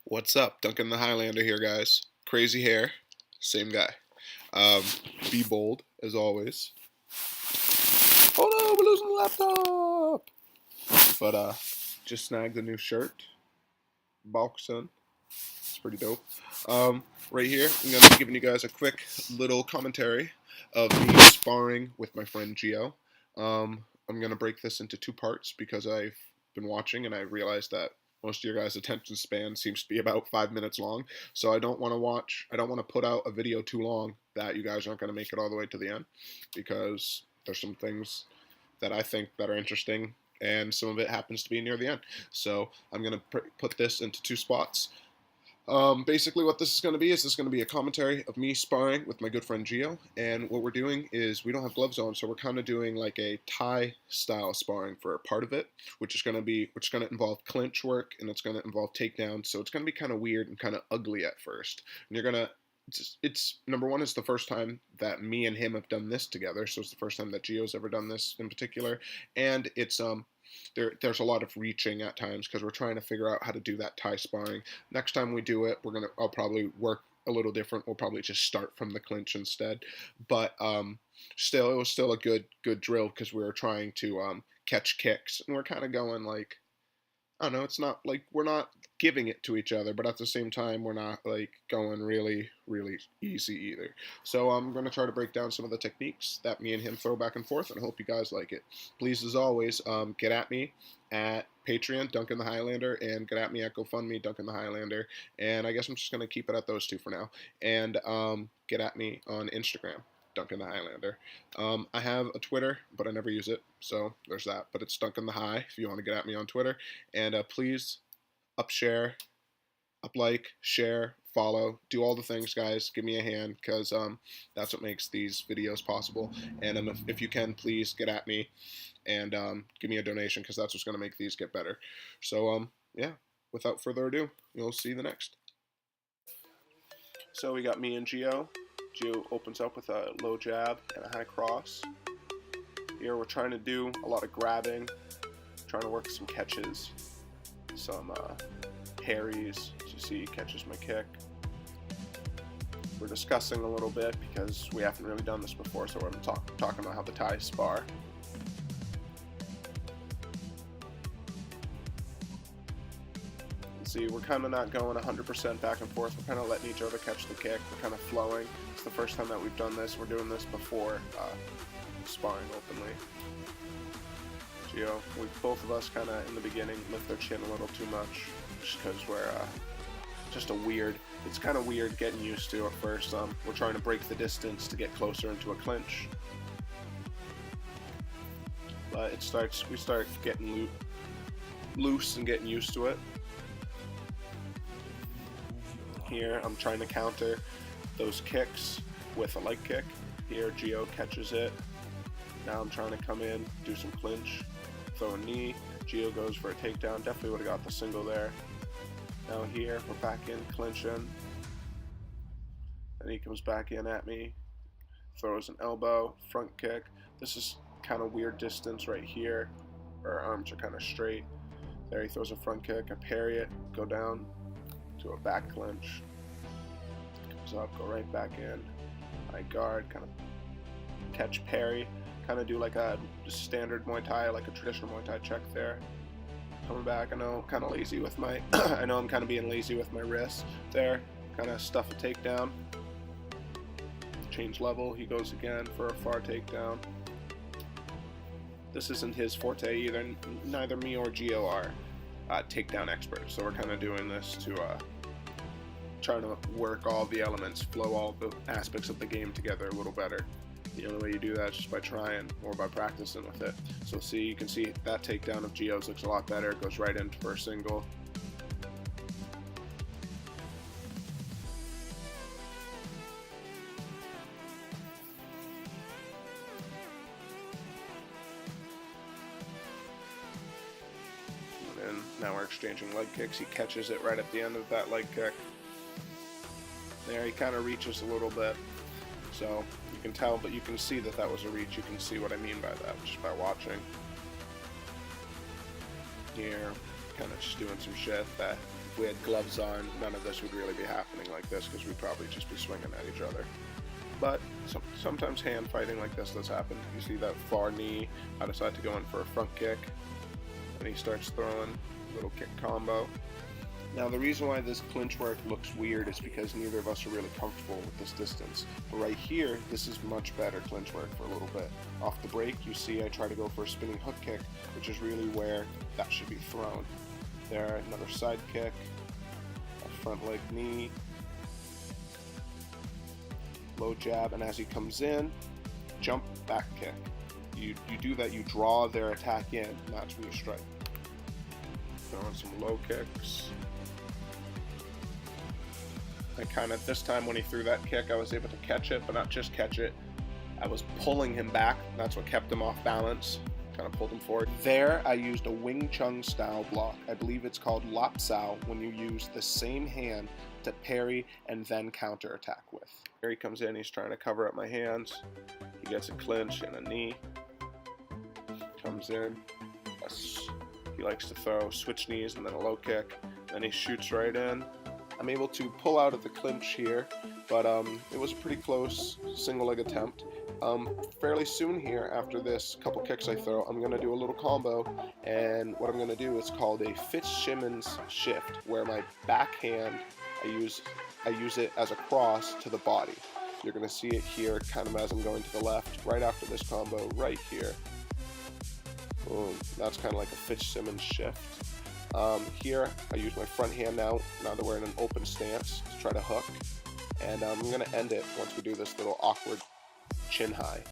What's up? Duncan the Highlander here, guys. Crazy hair, same guy. Um, be bold, as always. Oh no, we're losing the laptop! But, just snagged a new shirt. Boxing. It's pretty dope. Right here, I'm going to be giving you guys a quick little commentary of me sparring with my friend Gio. I'm going to break this into two parts because I've been watching and I realized that most of your guys' attention span seems to be about 5 minutes long. So I don't want to put out a video too long that you guys aren't going to make it all the way to the end, because there's some things that I think that are interesting and some of it happens to be near the end. So I'm going to put this into two spots. Basically what this is going to be is a commentary of me sparring with my good friend Gio, and what we're doing is we don't have gloves on, so we're kind of doing like a Thai style sparring for a part of it, which is going to involve clinch work, and it's going to involve takedowns, so it's going to be kind of weird and kind of ugly at first. And it's number one, it's the first time that me and him have done this together, so it's the first time that Gio's ever done this in particular, and there's a lot of reaching at times because we're trying to figure out how to do that Thai sparring. Next time we do it, I'll probably work a little different. We'll probably just start from the clinch instead. But still, it was still a good drill because we were trying to catch kicks, and we're kind of going like, I don't know, it's not like we're not giving it to each other, but at the same time, we're not like going really, really easy either. So I'm going to try to break down some of the techniques that me and him throw back and forth, and I hope you guys like it. Please, as always, get at me at Patreon, Duncan the Highlander, and get at me at GoFundMe, Duncan the Highlander. And I guess I'm just going to keep it at those two for now. And get at me on Instagram, Duncan the Highlander. I have a Twitter, but I never use it, so there's that. But it's Duncan the High if you want to get at me on Twitter. And please share, like, share, follow, do all the things, guys. Give me a hand, because that's what makes these videos possible. And if you can, please get at me and give me a donation, because that's what's going to make these get better. So yeah, without further ado, you'll see the next. So we got me and Gio. Gio opens up with a low jab and a high cross. Here we're trying to do a lot of grabbing, trying to work some catches, some parries. As you see, he catches my kick. We're discussing a little bit because we haven't really done this before, so we're talking about how the Thais spar. See, we're kind of not going 100% back and forth. We're kind of letting each other catch the kick. We're kind of flowing. It's the first time that we've done this. We're doing this before sparring openly. Gio, both of us kind of in the beginning lift our chin a little too much, just because we're it's kind of weird getting used to at first. We're trying to break the distance to get closer into a clinch, but we start getting loose and getting used to it. Here I'm trying to counter those kicks with a leg kick. Here Gio catches it. Now I'm trying to come in, do some clinch, throw a knee. Gio goes for a takedown. Definitely would have got the single there. Now here we're back in clinching. And he comes back in at me, throws an elbow, front kick. This is kind of weird distance right here. Our arms are kind of straight. There he throws a front kick. I parry it, go down to a back clinch. Comes up, go right back in. I guard, kind of catch, parry, kind of do like a standard Muay Thai, like a traditional Muay Thai check there. Coming back, I know I'm kind of lazy with my, I know I'm kind of being lazy with my wrist there. Kind of stuff a takedown. Change level, he goes again for a far takedown. This isn't his forte either. Neither me or Gio are takedown experts, so we're kind of doing this to trying to work all the elements, flow all the aspects of the game together a little better. The only way you do that is just by trying or by practicing with it. So see, you can see that takedown of Gio's looks a lot better. It goes right into for a single. And now we're exchanging leg kicks. He catches it right at the end of that leg kick. There, he kind of reaches a little bit. So you can tell, but you can see that that was a reach. You can see what I mean by that just by watching. Here, kind of just doing some shit that if we had gloves on, none of this would really be happening like this, because we'd probably just be swinging at each other. But sometimes hand fighting like this does happen. You see that far knee, I decide to go in for a front kick, and he starts throwing a little kick combo. Now the reason why this clinch work looks weird is because neither of us are really comfortable with this distance. But right here, this is much better clinch work for a little bit. Off the break, you see I try to go for a spinning hook kick, which is really where that should be thrown. There, another side kick, a front leg knee, low jab, and as he comes in, jump back kick. You do that, you draw their attack in, and that's when you strike. Throwing some low kicks. And kind of this time when he threw that kick, I was able to catch it, but not just catch it. I was pulling him back. That's what kept him off balance. Kind of pulled him forward. There, I used a Wing Chun style block. I believe it's called Lap Sao, when you use the same hand to parry and then counter attack with. Here he comes in, he's trying to cover up my hands. He gets a clinch and a knee. Comes in. He likes to throw switch knees and then a low kick. Then he shoots right in. I'm able to pull out of the clinch here, but it was a pretty close single leg attempt. Fairly soon here, after this couple kicks I throw, I'm going to do a little combo, and what I'm going to do is called a Fitzsimmons shift, where my backhand, I use it as a cross to the body. You're going to see it here kind of as I'm going to the left, right after this combo right here. Boom. That's kind of like a Fitzsimmons shift. Here, I use my front hand now that we're in an open stance, to try to hook. And I'm going to end it once we do this little awkward chin high.